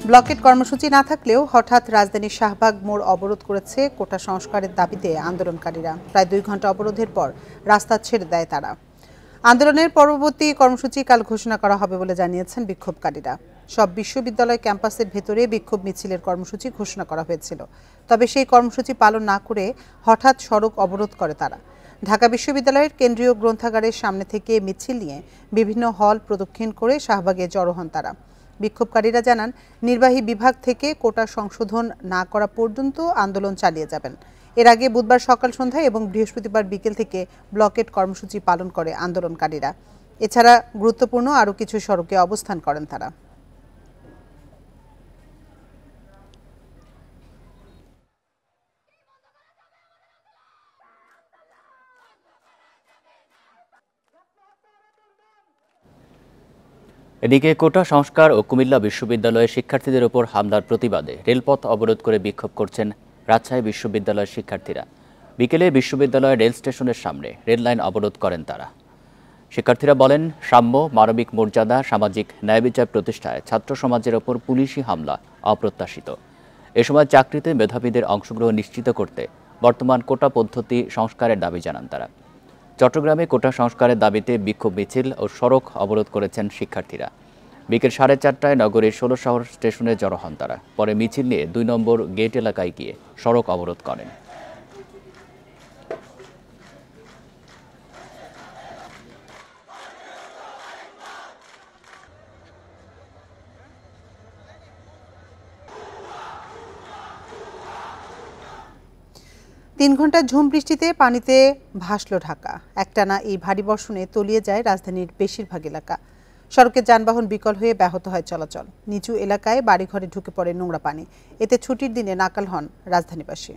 Blockade কর্মসূচি না থাকলেও হঠাৎ রাজধানীর শাহবাগ মোড় অবরোধ করেছে কোটা সংস্কারের দাবিতে আন্দোলনকারীরা। প্রায় 2 ঘন্টা অবরোধের পর রাস্তা ছেড়ে দেয় তারা। আন্দোলনের পরবর্তী কর্মসূচি কাল ঘোষণা করা হবে বলে জানিয়েছেন বিক্ষোভকারীরা। সব বিশ্ববিদ্যালয় ক্যাম্পাসের ভেতরে বিক্ষোভ মিছিলের কর্মসূচি ঘোষণা করা হয়েছিল, তবে সেই কর্মসূচি পালন না করে হঠাৎ সড়ক অবরোধ করে তারা। ঢাকা বিশ্ববিদ্যালয়ের কেন্দ্রীয় গ্রন্থাগারের সামনে থেকে মিছিল নিয়ে বিভিন্ন হল প্রদক্ষিণ করে শাহবাগে জড়ো হন তারা। বিক্ষোভকারীরা জানান, নির্বাহী বিভাগ থেকে কোটা সংশোধন না করা পর্যন্ত আন্দোলন চালিয়ে যাবেন। এর আগে বুধবার সকাল সন্ধ্যায় এবং বৃহস্পতিবার বিকেল থেকে ব্লকেট কর্মসূচি পালন করে আন্দোলনকারীরা। এছাড়া গুরুত্বপূর্ণ আরও কিছু সড়কে অবস্থান করেন তারা। এদিকে কোটা সংস্কার ও কুমিল্লা বিশ্ববিদ্যালয়ের শিক্ষার্থীদের উপর হামলার প্রতিবাদে রেলপথ অবরোধ করে বিক্ষোভ করছেন রাজশাহী বিশ্ববিদ্যালয়ের শিক্ষার্থীরা। বিকেলে বিশ্ববিদ্যালয়ের রেল স্টেশনের সামনে রেল লাইন অবরোধ করেন তারা। শিক্ষার্থীরা বলেন, সাম্য, মানবিক মর্যাদা, সামাজিক ন্যায় বিচার প্রতিষ্ঠায় ছাত্র সমাজের ওপর পুলিশি হামলা অপ্রত্যাশিত। এ সময় চাকরিতে মেধাবীদের অংশগ্রহণ নিশ্চিত করতে বর্তমান কোটা পদ্ধতি সংস্কারের দাবি জানান তারা। চট্টগ্রামে কোটা সংস্কারের দাবিতে বিক্ষোভ মিছিল ও সড়ক অবরোধ করেছেন শিক্ষার্থীরা। বিকেল 4:30টায় নগরীর 16 শহর স্টেশনে জড়ো হন তারা। পরে মিছিল নিয়ে 2 নম্বর গেট এলাকায় গিয়ে সড়ক অবরোধ করেন। তিন ঘন্টা ঝুম বৃষ্টিতে পানিতে ভাসল ঢাকা। একটানা এই ভারী বর্ষণে তলিয়ে যায় রাজধানীর বেশিরভাগ এলাকা। সড়কে যানবাহন বিকল হয়ে ব্যাহত হয় চলাচল। নিচু এলাকায় বাড়িঘরে ঢুকে পড়ে নোংরা পানি। এতে ছুটির দিনে নাকাল হন রাজধানীবাসী।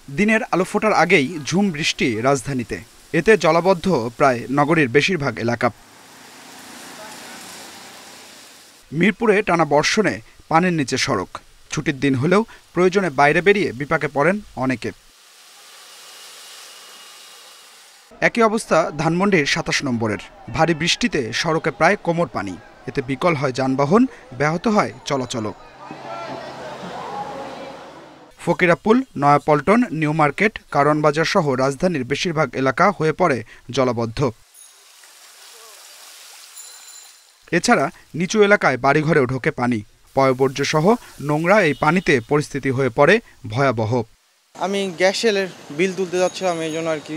দিনের আলো ফোটার আগেই ঝুম বৃষ্টি রাজধানীতে। এতে জলাবদ্ধ প্রায় নগরীর বেশিরভাগ এলাকা। মিরপুরে টানা বর্ষণে পানির নিচে সড়ক। ছুটির দিন হলেও প্রয়োজনে বাইরে বেরিয়ে বিপাকে পড়েন অনেকে। একই অবস্থা ধানমন্ডির 27 নম্বরের। ভারী বৃষ্টিতে সড়কে প্রায় কোমর পানি। এতে বিকল হয় যানবাহন, ব্যাহত হয় চলাচল। ফকিরাপুল, নয়াপল্টন, নিউ মার্কেট, কারওয়ান বাজার সহ রাজধানীর বেশিরভাগ এলাকা হয়ে পড়ে জলাবদ্ধ। এছাড়া নিচু এলাকায় বাড়িঘরেও ঢোকে পানি। পয়ঃবর্জ্য সহ নোংরা এই পানিতে পরিস্থিতি হয়ে পড়ে ভয়াবহ। আমি গ্যাসের বিল তুলতে যাচ্ছিলাম, এই জন্য আর কি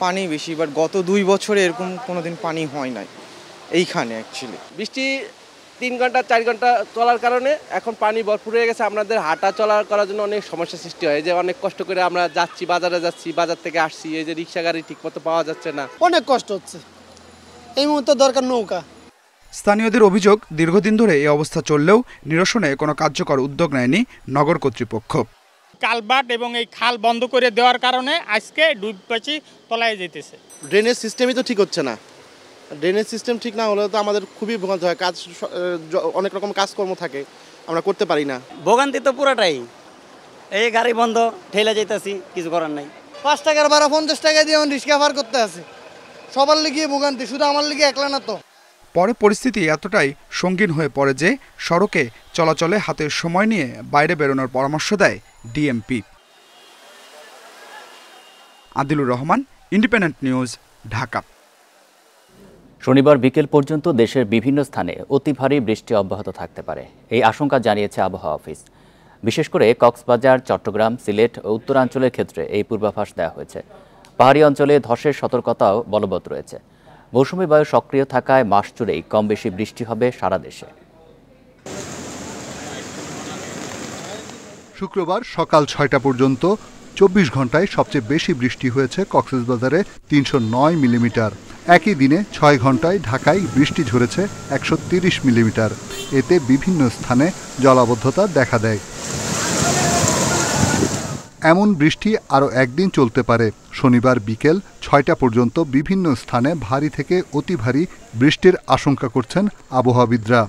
পানি বেশি। বাট গত 2 বছরে এরকম কোনোদিন পানি হয় নাই এইখানে। অ্যাকচুয়ালি বৃষ্টি 3 ঘন্টা 4 ঘন্টা চলার কারণে এখন পানি ভরপুর হয়ে গেছে। আমাদের হাঁটা চলা করার জন্য অনেক সমস্যার সৃষ্টি হয়। যে অনেক কষ্ট করে আমরা যাচ্ছি, বাজারে যাচ্ছি, বাজার থেকে আসছি, এই যে রিক্সা গাড়ি ঠিকমতো পাওয়া যাচ্ছে না, অনেক কষ্ট হচ্ছে। এই মুহূর্তে দরকার নৌকা। স্থানীয়দের অভিযোগ, দীর্ঘদিন ধরে এই অবস্থা চললেও নিরসনে কোনো কার্যকর উদ্যোগ নেয়নি নগর কর্তৃপক্ষ। কালভার্ট এবং এই খাল বন্ধ করে দেওয়ার কারণে আজকে ডুবপাচি তলায় যেতেছে। ড্রেনেজ সিস্টেমই তো ঠিক হচ্ছে না। ড্রেনেজ সিস্টেম ঠিক না হলে তো আমাদের খুবই ভোগান্তি হয়। কাজ, অনেক রকম কাজকর্ম থাকে, আমরা করতে পারি না। ভোগান্তি তো পুরাটাই। এই গাড়ি বন্ধ, ঠেলে যেতেছি, কিছু করার নাই। 5 টাকার ভাড়া 50 টাকা দিয়ে রিক্সা ভাড়া করতে আছে। সবার লিগে ভোগান্তি, শুধু আমার লিগে একলা না তো। পরে পরিস্থিতি এতটাই সঙ্গীন হয়ে পড়ে যে সড়কে চলাচলে হাতে সময় নিয়ে বাইরে বেরোনোর পরামর্শ দেয় DMP. Adilur Rahman, independent news, Dhaka. শনিবার বিকেল পর্যন্ত দেশের বিভিন্ন স্থানে অতি ভারী বৃষ্টি অব্যাহত থাকতে পারে, এই আশঙ্কা জানিয়েছে আবহাওয়া অফিস। বিশেষ করে কক্সবাজার, চট্টগ্রাম, সিলেট ও উত্তরাঞ্চলের ক্ষেত্রে এই পূর্বাভাস দেওয়া হয়েছে। পাহাড়ি অঞ্চলে ধসের সতর্কতাও বলবৎ রয়েছে। মৌসুমী বায়ু সক্রিয় থাকায় মাস জুড়েই কম বেশি বৃষ্টি হবে সারা দেশে। শুক্রবার সকাল 6টা পর্যন্ত 24 ঘন্টায় সবচেয়ে বেশি বৃষ্টি হয়েছে কক্সবাজারে 309 মিলিমিটার। একই দিনে 6 ঘন্টায় ঢাকায় বৃষ্টি ঝরেছে 130 মিলিমিটার। এতে বিভিন্ন স্থানে জলাবদ্ধতা দেখা দেয়। এমন বৃষ্টি আরও একদিন চলতে পারে। শনিবার বিকেল 6টা পর্যন্ত বিভিন্ন স্থানে ভারী থেকে অতি ভারী বৃষ্টির আশঙ্কা করছেন আবহাওয়াবিদরা।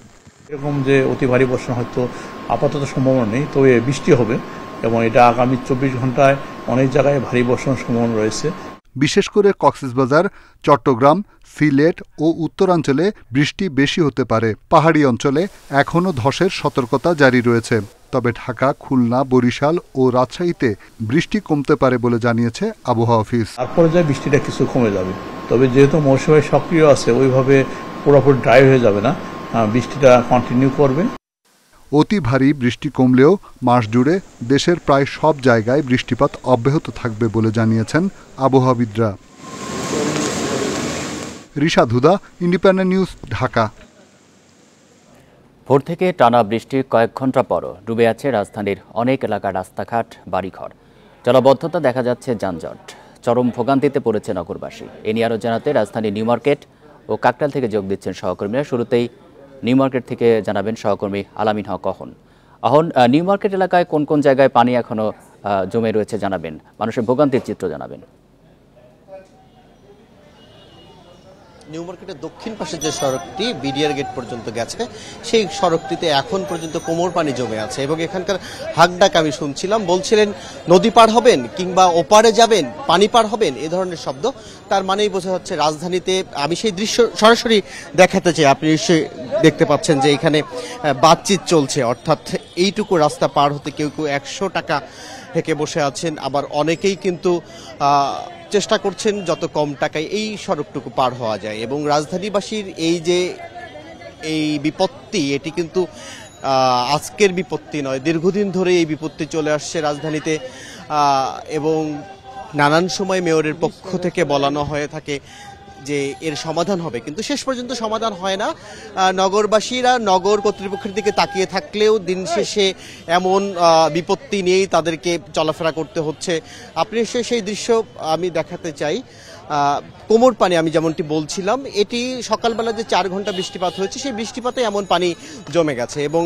এরকম যে অতি ভারী বর্ষণ হয়তো আপাতত সম্ভাবনা নেই, তবে বৃষ্টি হবে এবং এটা আগামী 24 ঘন্টায় অনেক জায়গায় ভারী বর্ষণ সম্ভাবনা রয়েছে। বিশেষ করে কক্সবাজার, চট্টগ্রাম, সিলেট ও উত্তরাঞ্চলে বৃষ্টি বেশি হতে পারে। পাহাড়ি অঞ্চলে এখনও ধসের সতর্কতা জারি রয়েছে। তবে ঢাকা, খুলনা, বরিশাল ও রাজশাহীতে বৃষ্টি কমতে পারে বলে জানিয়েছে আবহাওয়া অফিস। তারপরে যায় বৃষ্টিটা কিছু কমে যাবে, তবে যেহেতু মৌসুমে সক্রিয় আছে ওইভাবে পুরোপুরি ড্রাই হয়ে যাবে না, বৃষ্টিটা কন্টিনিউ করবে। অতি ভারী বৃষ্টি কমলেও মাস জুড়ে দেশের প্রায় সব জায়গায় বৃষ্টিপাত অব্যাহত থাকবে বলে জানিয়েছেন আবহাওয়াবিদরা। রিশাদ হুদা, ইন্ডিপেন্ডেন্ট নিউজ, ঢাকা। ভোর থেকে টানা বৃষ্টির কয়েক ঘন্টা পরও ডুবে আছে রাজধানীর অনেক এলাকার রাস্তাঘাট, বাড়িঘর। জলাবদ্ধতা দেখা যাচ্ছে, যানজট। চরম ভোগান্তিতে পড়েছে নগরবাসী। এ নিয়ে আরও জানাতে রাজধানীর নিউ মার্কেট ও কাকরাইল থেকে যোগ দিচ্ছেন সহকর্মীরা। শুরুতেই নিউ মার্কেট থেকে জানাবেন সহকর্মী আলামিন হক অহন। অহন, নিউ মার্কেট এলাকায় কোন কোন জায়গায় পানি এখনো জমে রয়েছে জানাবেন, মানুষের ভোগান্তির চিত্র জানাবেন। নিউ মার্কেটের দক্ষিণ পাশে যে সড়কটি বিডিআর গেট পর্যন্ত গেছে, সেই সড়কটিতে এখন পর্যন্ত কোমর পানি জমে আছে এবং এখানকার হাকডাক আমি শুনছিলাম, বলছিলেন নদী পার হবেন কিংবা ওপারে যাবেন, পানি পার হবেন, এ ধরনের শব্দ। তার মানেই বোঝা যাচ্ছে রাজধানীতে, আমি সেই দৃশ্য সরাসরি দেখাতে চাই। আপনি নিশ্চয়ই দেখতে পাচ্ছেন যে এখানে বাতচিত চলছে, অর্থাৎ এইটুকু রাস্তা পার হতে কেউ কেউ 100 টাকা হেঁকে বসে আছেন, আবার অনেকেই কিন্তু চেষ্টা করছেন যত কম টাকায় এই সড়কটুকু পার হওয়া যায়। এবং রাজধানীবাসীর এই যে এই বিপত্তি, এটি কিন্তু আজকের বিপত্তি নয়, দীর্ঘদিন ধরে এই বিপত্তি চলে আসছে রাজধানীতে। এবং নানান সময় মেয়রের পক্ষ থেকে বলানো হয়ে থাকে যে এর সমাধান হবে, কিন্তু শেষ পর্যন্ত সমাধান হয় না। নগরবাসীরা নগর কর্তৃপক্ষের দিকে তাকিয়ে থাকলেও দিন শেষে এমন বিপত্তি নিয়েই তাদেরকে চলাফেরা করতে হচ্ছে। আপনি সেই দৃশ্য আমি দেখাতে চাই। কোমর পানি, আমি যেমনটি বলছিলাম, এটি সকালবেলা যে 4 ঘন্টা বৃষ্টিপাত হয়েছে, সেই বৃষ্টিপাতে এমন পানি জমে গেছে। এবং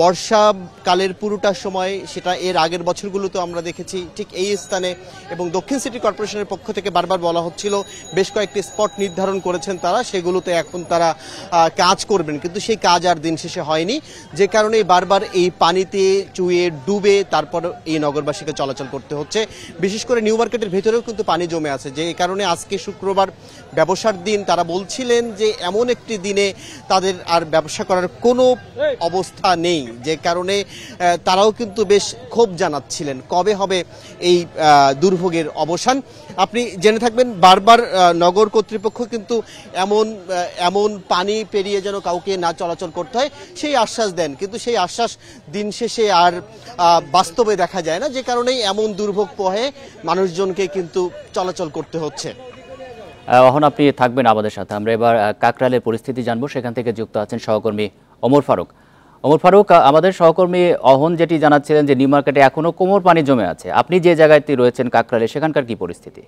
বর্ষাকালের পুরোটা সময়, সেটা এর আগের বছরগুলোতে আমরা দেখেছি ঠিক এই স্থানে। এবং দক্ষিণ সিটি কর্পোরেশনের পক্ষ থেকে বারবার বলা হচ্ছিল, বেশ কয়েকটি স্পট নির্ধারণ করেছেন তারা, সেগুলোতে এখন তারা কাজ করবেন, কিন্তু সেই কাজ আর দিন শেষে হয়নি, যে কারণে বারবার এই পানিতে চুয়ে ডুবে তারপর এই নগরবাসীকে চলাচল করতে হচ্ছে। বিশেষ করে নিউ মার্কেটের ভেতরেও কিন্তু পানি জমে আছে, যে কারণে আজকে শুক্রবার ব্যবসার দিন। তারা বলছিলেন যে এমন একটি দিনে তাদের আর ব্যবসা করার কোনো অবস্থা নেই, যে কারণে তারাও কিন্তু বেশ ক্ষোভ জানাচ্ছিলেন কবে হবে এই দুর্ভোগের অবসান। আপনি জেনে থাকবেন, বারবার নগর কর্তৃপক্ষ কিন্তু এমন পানি পেরিয়ে যেন কাউকে না চলাচল করতে হয় সেই আশ্বাস দেন, কিন্তু সেই আশ্বাস দিন শেষে আর বাস্তবে দেখা যায় না, যে কারণেই এমন দুর্ভোগ পোহে মানুষজনকে কিন্তু চলাচল করতে হচ্ছে। এখন আপনি থাকবেন আমাদের সাথে। আমরা এবার কাকরাইলের পরিস্থিতি জানবো, সেখান থেকে যুক্ত আছেন সহকর্মী ওমর ফারুক। ওমর ফারুক, আমাদের সহকর্মী অহন যেটি জানাচ্ছিলেন যে নিউ মার্কেটে এখনো কোমর পানি জমে আছে, আপনি যে জায়গাতে রয়েছেন কাকরাইলে, সেখানকার কি পরিস্থিতি?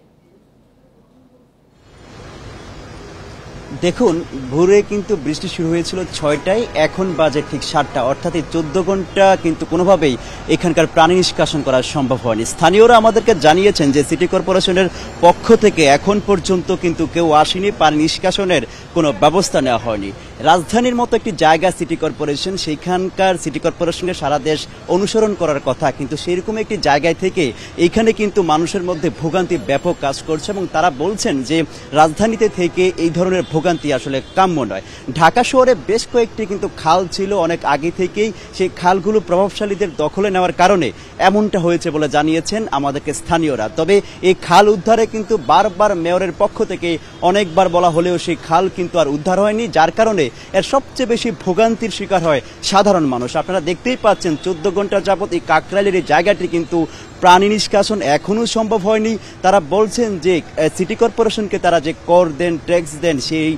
দেখুন, ভোরে কিন্তু বৃষ্টি শুরু হয়েছিল 6টায়, এখন বাজে ঠিক 7টা, অর্থাৎ এই 14 ঘন্টা কিন্তু কোনোভাবেই এখানকার পানি নিষ্কাশন করা সম্ভব হয়নি। স্থানীয়রা আমাদেরকে জানিয়েছেন যে সিটি কর্পোরেশনের পক্ষ থেকে এখন পর্যন্ত কিন্তু কেউ আসেনি, পানি নিষ্কাশনের কোনো ব্যবস্থা নেওয়া হয়নি। রাজধানীর মতো একটি জায়গা সিটি কর্পোরেশন, সেইখানকার সিটি কর্পোরেশনের সারা দেশ অনুসরণ করার কথা, কিন্তু সেরকম একটি জায়গায় থেকে এইখানে কিন্তু মানুষের মধ্যে ভোগান্তি ব্যাপক কাজ করছে এবং তারা বলছেন যে রাজধানীতে থেকে এই ধরনের ভোগান্তি আসলে কাম্য নয়। ঢাকা শহরে বেশ কয়েকটি কিন্তু খাল ছিল অনেক আগে থেকেই, সেই খালগুলো প্রভাবশালীদের দখলে নেওয়ার কারণে এমনটা হয়েছে বলে জানিয়েছেন আমাদেরকে স্থানীয়রা। তবে এই খাল উদ্ধারে কিন্তু বারবার মেয়রের পক্ষ থেকে অনেকবার বলা হলেও সেই খাল কিন্তু আর উদ্ধার হয়নি, যার কারণে এর সবচেয়ে বেশি ভোগান্তির শিকার হয় সাধারণ মানুষ। আপনারা দেখতেই পাচ্ছেন 14 ঘন্টা যাবত এই কাকরাইলের এই জায়গাটি কিন্তু পানি নিষ্কাশন এখনো সম্ভব হয়নি। তারা বলছেন যে সিটি কর্পোরেশনকে তারা যে কর দেন, ট্যাক্স দেন, সেই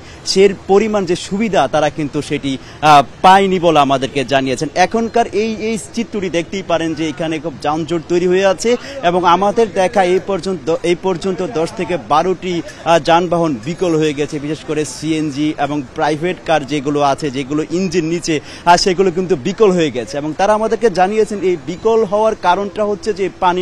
পরিমাণ যে সুবিধা তারা কিন্তু সেটি পায়নি বলে আমাদেরকে জানিয়েছেন। এখনকার এই চিত্রটি দেখতেই পারেন যে এখানে খুব যানজট তৈরি হয়ে আছে এবং আমাদের দেখা এই পর্যন্ত 10 থেকে 12টি যানবাহন বিকল হয়ে গেছে, বিশেষ করে সিএনজি এবং প্রাইভেট কার যেগুলো আছে, যেগুলো ইঞ্জিন নিচে, সেগুলো কিন্তু বিকল হয়ে গেছে। এবং তারা আমাদেরকে জানিয়েছেন এই বিকল হওয়ার কারণটা হচ্ছে যে পানি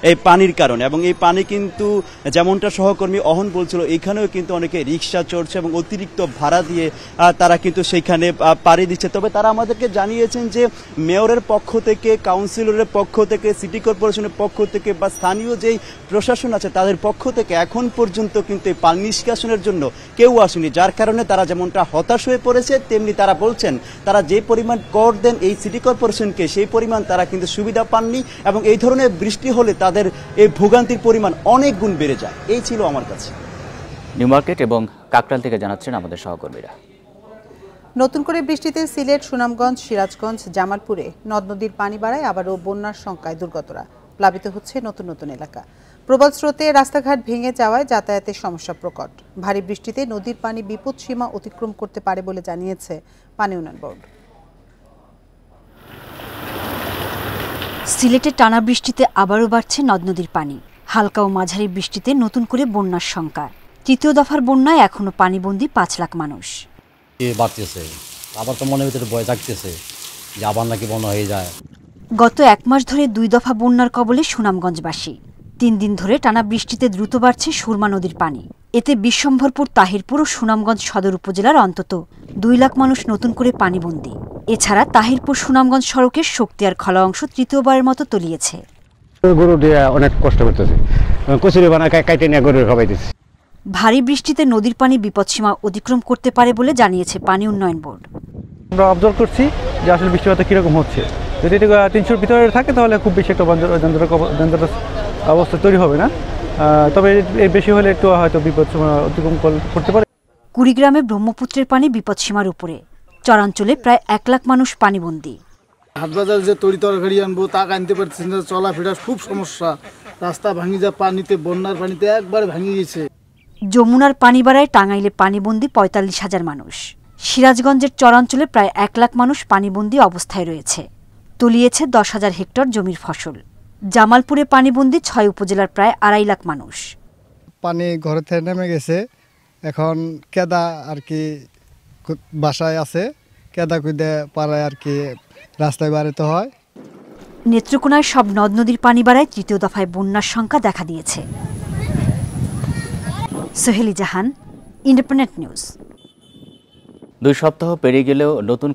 এই পানির কারণে। এবং এই পানি কিন্তু যেমনটা সহকর্মী অহন বলছিল, এখানেও কিন্তু অনেকে রিক্সা চড়ছে এবং অতিরিক্ত ভাড়া দিয়ে তারা কিন্তু সেইখানে পাড়ি দিচ্ছে। তবে তারা আমাদেরকে জানিয়েছেন যে মেয়রের পক্ষ থেকে, কাউন্সিলরের পক্ষ থেকে, সিটি কর্পোরেশনের পক্ষ থেকে বা স্থানীয় যেই প্রশাসন আছে তাদের পক্ষ থেকে এখন পর্যন্ত কিন্তু এই পানি নিষ্কাশনের জন্য কেউ আসেনি, যার কারণে তারা যেমনটা হতাশ হয়ে পড়েছে, তেমনি তারা বলছেন তারা যে পরিমাণ কর দেন এই সিটি কর্পোরেশনকে সেই পরিমাণ তারা কিন্তু সুবিধা পাননি এবং এই ধরনের বৃষ্টি হলে তাদের এই ভোগান্তির পরিমাণ অনেক গুণ বেড়ে যায়। এই ছিল আমার কাছে। নিউ মার্কেট এবং কাকরাইল থেকে জানাচ্ছেন আমাদের সহকর্মীরা। নতুন করে বৃষ্টিতে সিলেট, সুনামগঞ্জ, সিরাজগঞ্জ, জামালপুরে নদ নদীর পানি বাড়ায় আবারও বন্যার শঙ্কায় দুর্গতরা। প্লাবিত হচ্ছে নতুন নতুন এলাকা। প্রবল স্রোতে রাস্তাঘাট ভেঙে যাওয়ায় যাতায়াতের সমস্যা প্রকট। ভারী বৃষ্টিতে নদীর পানি বিপদসীমা অতিক্রম করতে পারে বলে জানিয়েছে পানি উন্নয়ন বোর্ড। সিলেটে টানা বৃষ্টিতে আবারও বাড়ছে নদ নদীর পানি। হালকা ও মাঝারি বৃষ্টিতে নতুন করে বন্যার শঙ্কা। তৃতীয় দফার বন্যায় এখনো পানিবন্দী 5 লাখ মানুষ। বাড়তেছে, আবার তো মনের ভিতরে ভয় জাগতেছে যে আবার নাকি বন্যা হয়ে যায়। গত 1 মাস ধরে 2 দফা বন্যার কবলে সুনামগঞ্জবাসী। 3 দিন ধরে টানা বৃষ্টিতে দ্রুত বাড়ছে সুরমা নদীর পানি। এতে বিশ্বম্ভরপুর, তাহিরপুর ও সুনামগঞ্জ সদর উপজেলার অন্তত 2 লাখ মানুষ নতুন করে পানিবন্দী। এছাড়া তাহিরপুর সুনামগঞ্জ সড়কের শক্তিয়ার খলা অংশ তৃতীয়বারের মতো তলিয়েছে। গরু দিয়ে অনেক কষ্ট করতেছে, কচুরি বানা কাইটে নিয়ে গরু খাওয়াইতেছে। ভারী বৃষ্টিতে নদীর পানি বিপদসীমা অতিক্রম করতে পারে বলে জানিয়েছে পানি উন্নয়ন বোর্ড। আমরা অবজার্ভ করছি যে আসলে বৃষ্টিপাত কিরকম হচ্ছে। যদি এটা 300-র ভিতরে থাকে তাহলে খুব বেশি একটা যান্ত্রিক অবস্থা তৈরি হবে না, তবে এর বেশি হলে একটু হয়তো বিপদসীমা অতিক্রম করতে পারে। কুড়িগ্রামে ব্রহ্মপুত্রের পানি বিপদসীমার উপরে। চরাঞ্চলে প্রায় 1 লাখ মানুষ পানিবন্দী। হাটবাজার যে তরি তরকারি আনবো তা আনতে পারছি না, চলাফেরার খুব সমস্যা। রাস্তা ভাঙি যা পানিতে, বন্যার পানিতে একবার ভেঙে গেছে। যমুনার পানি বাড়ায় টাঙ্গাইলে পানিবন্দী 45,000 মানুষ। সিরাজগঞ্জের চরাঞ্চলে প্রায় 1 লাখ মানুষ পানিবন্দী অবস্থায় রয়েছে। তলিয়েছে 10,000 হেক্টর জমির ফসল। জামালপুরে পানিবন্দী 6 উপজেলার প্রায় 2.5 লাখ মানুষ। পানি ঘরে থেকে নেমে গেছে, এখন কেদা আর কি বাসায় আছে, কেদা কুদে পাড়ায় আর কি রাস্তায় বাড়িতে হয়। নেত্রকোনায় সব নদ নদীর পানি বাড়ায় তৃতীয় দফায় বন্যার সংখ্যা দেখা দিয়েছে। সোহেলি জাহান, ইন্ডিপেন্ডেন্ট নিউজ। 2 সপ্তাহ পেরিয়ে গেলেও নতুন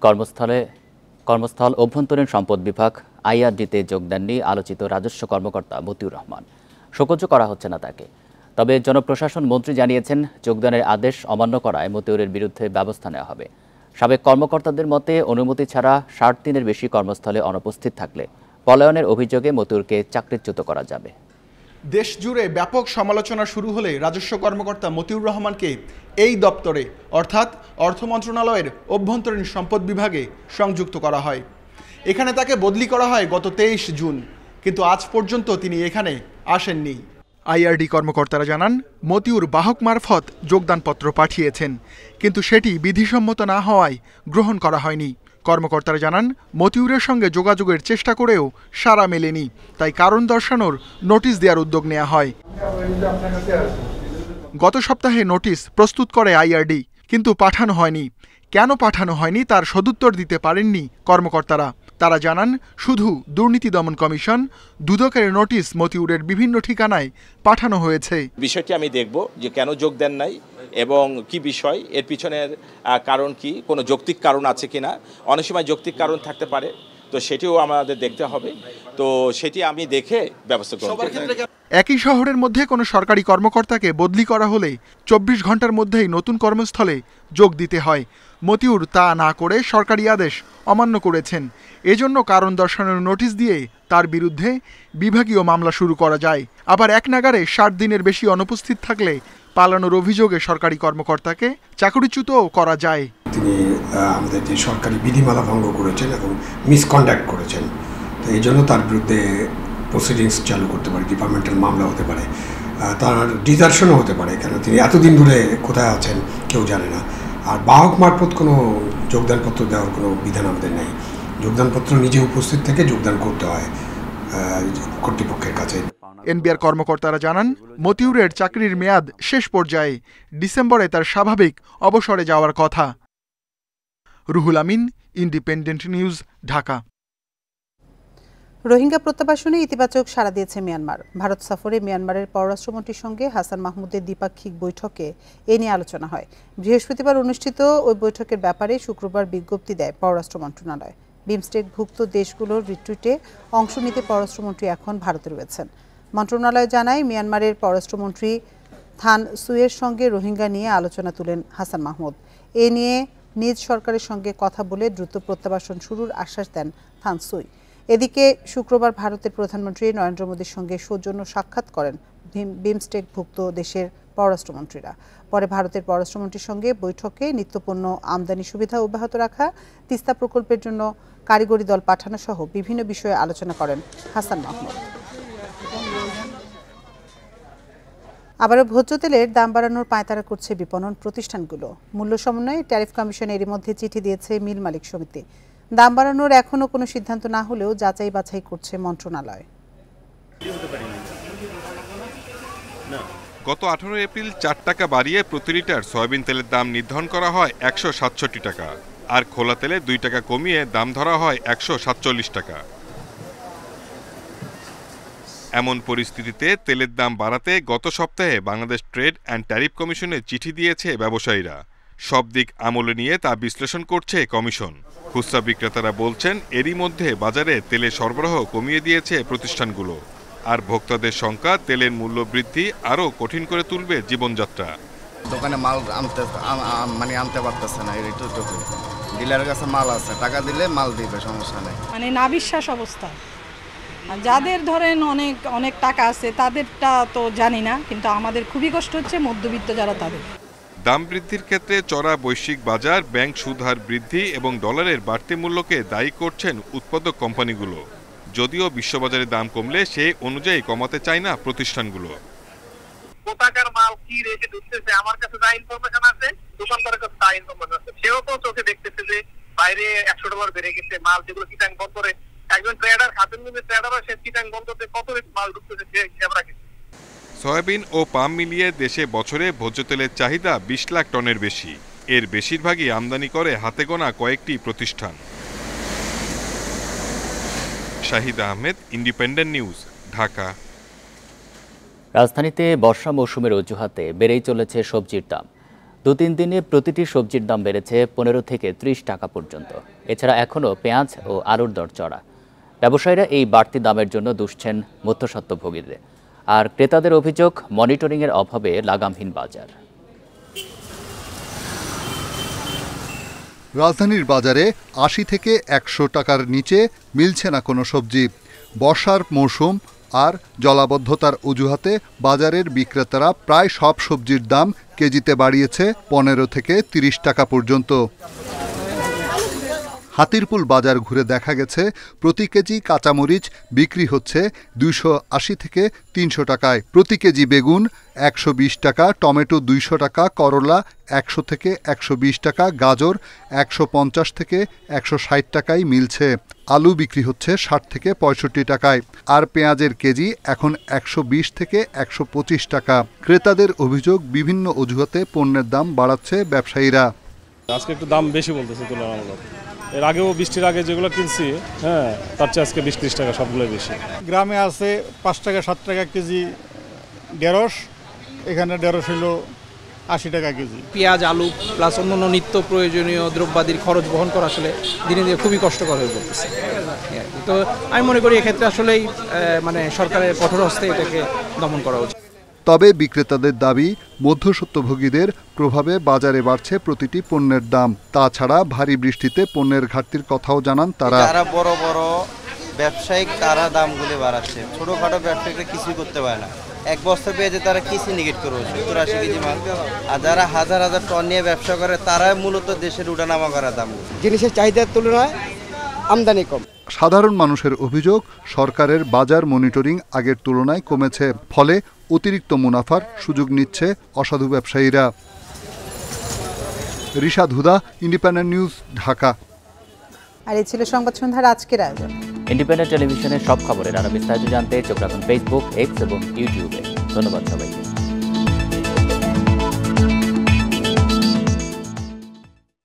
কর্মস্থল অভ্যন্তরীণ সম্পদ বিভাগ আইআরডিতে যোগ দেননি আলোচিত রাজস্ব কর্মকর্তা মতিউর রহমান। শোকজ করা হচ্ছে না তাকে। তবে জনপ্রশাসন মন্ত্রী জানিয়েছেন যোগদানের আদেশ অমান্য করায় মতিউরের বিরুদ্ধে ব্যবস্থা নেওয়া হবে। সাবেক কর্মকর্তাদের মতে অনুমতি ছাড়া 60 দিনের বেশি কর্মস্থলে অনুপস্থিত থাকলে পলায়নের অভিযোগে মতিউরকে চাকরিচ্যুত করা যাবে। দেশ জুড়ে ব্যাপক সমালোচনা শুরু হলে রাজস্ব কর্মকর্তা মতিউর রহমানকে এই দপ্তরে অর্থাৎ অর্থ মন্ত্রণালয়ের অভ্যন্তরীণ সম্পদ বিভাগে সংযুক্ত করা হয়। এখানে তাকে বদলি করা হয় গত 23 জুন, কিন্তু আজ পর্যন্ত তিনি এখানে আসেননি। আইআরডি কর্মকর্তারা জানান মতিউর বাহক মারফত যোগদানপত্র পাঠিয়েছেন, কিন্তু সেটি বিধিসম্মত না হওয়ায় গ্রহণ করা হয়নি। কর্মকর্তারা জানান মতিউরের সঙ্গে যোগাযোগের চেষ্টা করেও সাড়া মেলেনি, তাই কারণ দর্শানোর নোটিশ দেওয়ার উদ্যোগ নেওয়া হয়। গত সপ্তাহে নোটিশ প্রস্তুত করে আইআরডি, কিন্তু পাঠানো হয়নি। কেন পাঠানো হয়নি তার সদুত্তর দিতে পারেননি কর্মকর্তারা। তারা জানান শুধু দুর্নীতি দমন কমিশন দুদকের নোটিশ মতিউরের বিভিন্ন ঠিকানায় পাঠানো হয়েছে। বিষয়টি আমি দেখব যে কেন যোগ দেন নাই এবং কি বিষয়, এর পিছনের কারণ কি, কোনো যৌক্তিক কারণ আছে কিনা। অনেক সময় যৌক্তিক কারণ থাকতে পারে, তো সেটিও আমাদের দেখতে হবে, তো সেটি আমি দেখে ব্যবস্থা করব। একই শহরের মধ্যে কোনো সরকারি কর্মকর্তাকে বদলি করা হলে 24 ঘন্টার মধ্যেই নতুন কর্মস্থলে যোগ দিতে হয়। মতিউর তা না করে সরকারি আদেশ অমান্য করেছেন। এজন্য কারণ দর্শানোর নোটিশ দিয়ে তার বিরুদ্ধে বিভাগীয় মামলা শুরু করা যায়। আবার এক নাগারে 60 দিনের বেশি অনুপস্থিত থাকলে পালানোর অভিযোগে সরকারি কর্মকর্তাকে চাকরিচ্যুতও করা যায়। তিনি আমাদের যে সরকারি বিধিমালা ভঙ্গ করেছেন এবং মিসকন্ডাক্ট করেছেন, তো এই জন্য তার বিরুদ্ধে প্রসিডিংস চালু করতে পারে, ডিপার্টমেন্টাল মামলা হতে পারে, তার ডিজার্শনও হতে পারে, কেন তিনি এতদিন ধরে কোথায় আছেন কেউ জানে না। আর বাহক মারফত কোনো যোগদানপত্র দেওয়ার কোনো বিধান আমাদের নেই। যোগদানপত্র নিজে উপস্থিত থেকে যোগদান করতে হয় কর্তৃপক্ষের কাছে। এনবিআর কর্মকর্তারা জানান মতিউরের চাকরির মেয়াদ শেষ পর্যায়ে, ডিসেম্বরে তার স্বাভাবিক অবসরে যাওয়ার কথা। Ruhul Amin, independent news, Dhaka. রোহিঙ্গা প্রত্যাবাসনে ইতিবাচক সাড়া দিয়েছে মিয়ানমার। ভারত সফরে মিয়ানমারের পররাষ্ট্রমন্ত্রীর সঙ্গে হাসান মাহমুদের দ্বিপাক্ষিক বৈঠকে এ নিয়ে আলোচনা হয়। বৃহস্পতিবার অনুষ্ঠিত ওই বৈঠকের ব্যাপারে শুক্রবার বিজ্ঞপ্তি দেয় পররাষ্ট্র মন্ত্রণালয়। বিমস্টেকভুক্ত দেশগুলোর রিট্রিটে অংশ নিতে পররাষ্ট্রমন্ত্রী এখন ভারতে রয়েছেন। মন্ত্রণালয় জানায়, মিয়ানমারের পররাষ্ট্রমন্ত্রী থান সুয়ের সঙ্গে রোহিঙ্গা নিয়ে আলোচনা তুলেন হাসান মাহমুদ। এ নিয়ে নিজ সরকারের সঙ্গে কথা বলে দ্রুত প্রত্যাবাসন শুরুর আশ্বাস দেন থান সুই। এদিকে শুক্রবার ভারতের প্রধানমন্ত্রী নরেন্দ্র মোদীর সঙ্গে সৌজন্য সাক্ষাৎ করেন বিমস্টেকভুক্ত দেশের পররাষ্ট্রমন্ত্রীরা। পরে ভারতের পররাষ্ট্রমন্ত্রীর সঙ্গে বৈঠকে নিত্যপণ্য আমদানি সুবিধা অব্যাহত রাখা, তিস্তা প্রকল্পের জন্য কারিগরি দল পাঠানো সহ বিভিন্ন বিষয়ে আলোচনা করেন হাসান মাহমুদ। আবারও ভোজ্য তেলের দাম বাড়ানোর পায়তারা করছে বিপণন প্রতিষ্ঠানগুলো। মূল্য সমন্বয়ে ট্যারিফ কমিশন এরই মধ্যে চিঠি দিয়েছে মিল মালিক সমিতি। দাম বাড়ানোর এখনও কোনো সিদ্ধান্ত না হলেও যাচাই বাছাই করছে মন্ত্রণালয়। গত 18 এপ্রিল 4 টাকা বাড়িয়ে প্রতি লিটার সয়াবিন তেলের দাম নির্ধারণ করা হয় 167 টাকা, আর খোলা তেলে 2 টাকা কমিয়ে দাম ধরা হয় 147 টাকা। এমন পরিস্থিতিতে তেলের দাম বাড়াতে গত সপ্তাহে বাংলাদেশ ট্রেড অ্যান্ড ট্যারিফ কমিশনে চিঠি দিয়েছে ব্যবসায়ীরা। সব দিক আমলে নিয়ে তা বিশ্লেষণ করছে কমিশন। খুচরা বিক্রেতারা বলছেন, এরই মধ্যে বাজারে তেলের সরবরাহ কমিয়ে দিয়েছে প্রতিষ্ঠানগুলো, আর ভোক্তাদের শঙ্কা তেলের মূল্য বৃদ্ধি আরও কঠিন করে তুলবে জীবনযাত্রা। দোকানে মাল আনতে পারতেছে না, ডিলারের কাছে মাল আছে, টাকা দিলে মাল দিবে, সমস্যা নেই। না বিশ্বাস অবস্থা। যাদের ধরেন অনেক টাকা আছে তাদেরটা তো জানি না, কিন্তু আমাদের খুবই কষ্ট হচ্ছে মধ্যবিত্ত যারা তাদের। দাম বৃদ্ধির ক্ষেত্রে চড়া বৈশ্বিক বাজার, ব্যাংক সুদহার বৃদ্ধি এবং ডলারের বাড়তি মূল্যকে দায়ী করছেন উৎপাদক কোম্পানিগুলো। যদিও বিশ্ববাজারে দাম কমলে সে অনুযায়ী কমাতে চায় না প্রতিষ্ঠানগুলো। কোথাকার মাল কি রেটে ঢুকতেছে, আমার কাছে যা ইনফরমেশন আছে, দোকানদারের কাছে তা ইনফরমেশন আছে। সেও তো চোখে দেখতেছে যে বাইরে $100 বেড়ে গেছে, মাল যেগুলো চিটাং বন্দরে একজন ট্রেডার, খাতের মধ্যে ট্রেডার, সে চিটাং বন্দরে কত রেট মাল ঢুকতেছে সে হিসাব রাখে। সয়াবিন ও পাম মিলিয়ে দেশে বছরে ভোজ্য তেলের চাহিদা 20 লাখ টনের বেশি। এর বেশিরভাগই আমদানি করে হাতে গোনা কয়েকটি প্রতিষ্ঠান। Shahid Ahmed, independent news, Dhaka. রাজধানীতে বর্ষা মৌসুমের অজুহাতে বেড়েই চলেছে সবজির দাম। 2-3 দিনে প্রতিটি সবজির দাম বেড়েছে 15 থেকে 30 টাকা পর্যন্ত। এছাড়া এখনও পেঁয়াজ ও আলুর দর চড়া। ব্যবসায়ীরা এই বাড়তি দামের জন্য দুষছেন মধ্যস্বত্বভোগীদের, আর ক্রেতাদের অভিযোগ মনিটরিংয়ের অভাবে লাগামহীন বাজার। রাজধানীর বাজারে 80 থেকে 100 টাকার নিচে মিলছে না কোনো সবজি। বর্ষার মৌসুম আর জলাবদ্ধতার অজুহাতে বাজারের বিক্রেতারা প্রায় সব সবজির দাম কেজিতে বাড়িয়েছে 15 থেকে 30 টাকা পর্যন্ত। হাতিরপুল বাজার ঘুরে দেখা গেছে প্রতি কেজি কাঁচামরিচ বিক্রি হচ্ছে 280 থেকে 300 টাকায়, প্রতি কেজি বেগুন 120 টাকা, টমেটো 200 টাকা, করলা 100 থেকে 120 টাকা, গাজর 150 থেকে 160 টাকায় মিলছে। আলু বিক্রি হচ্ছে 60 থেকে 65 টাকায়, আর পেঁয়াজের কেজি এখন 120 থেকে 125 টাকা। ক্রেতাদের অভিযোগ, বিভিন্ন অজুহাতে পণ্যের দাম বাড়াচ্ছে ব্যবসায়ীরা। আজকে একটু দাম বেশি বলতেছে তুলনামূলক। এর আগেও বৃষ্টির আগে যেগুলো কিনছি, তার চেয়ে আজকে 20-30 টাকা সবগুলোই বেশি। গ্রামে আছে 5 টাকা 7 টাকা কেজি ঢেঁড়স, এখানে ঢেঁড়স হলো 80 টাকা কেজি। পেঁয়াজ, আলু প্লাস অন্যান্য নিত্য প্রয়োজনীয় দ্রব্যাদির খরচ বহন করা আসলে দিনে দিনে খুবই কষ্টকর হয়ে পড়তেছে। তো আমি মনে করি এক্ষেত্রে আসলেই সরকারের কঠোর হস্তে এটাকে দমন করা উচিত। তবে বিক্রেতাদের দাবি, মধ্যস্বত্বভোগীদের প্রভাবে বাজারে বাড়ছে প্রতিটি পণ্যের দাম। তাছাড়া ভারী বৃষ্টিতে পণ্যের ঘাটতির কথাও জানান তারা। যারা বড় বড় ব্যবসায়িক তারা দামগুলি বাড়াচ্ছে, ছোটখাটো ব্যবসায়িকরা কিছুই করতে পারে না। এক বস্তা পেঁয়াজে তারা কি সিন্ডিকেট করবে, 70-80 কেজি মাল। আর যারা হাজার হাজার টন নিয়ে ব্যবসা করে তারাই মূলত দেশের উঠানামা করা দাম। জিনিসের চাহিদার তুলনায় আমদানি কম। সাধারণ মানুষের অভিযোগ, সরকারের বাজার মনিটরিং আগের তুলনায় কমেছে, ফলে অতিরিক্ত মুনাফার সুযোগ নিচ্ছে অসাধু ব্যবসায়ীরা। রিশাদ হুদা, ইন্ডিপেন্ডেন্ট নিউজ, ঢাকা। আর এই ছিল সংবাদ সন্ধ্যার আজকের আয়োজন। ইন্ডিপেন্ডেন্ট টেলিভিশনের সব খবরের আরো বিস্তারিত জানতে চোখ রাখুন ফেসবুক, এক্স এবং ইউটিউবে। ধন্যবাদ সবাইকে।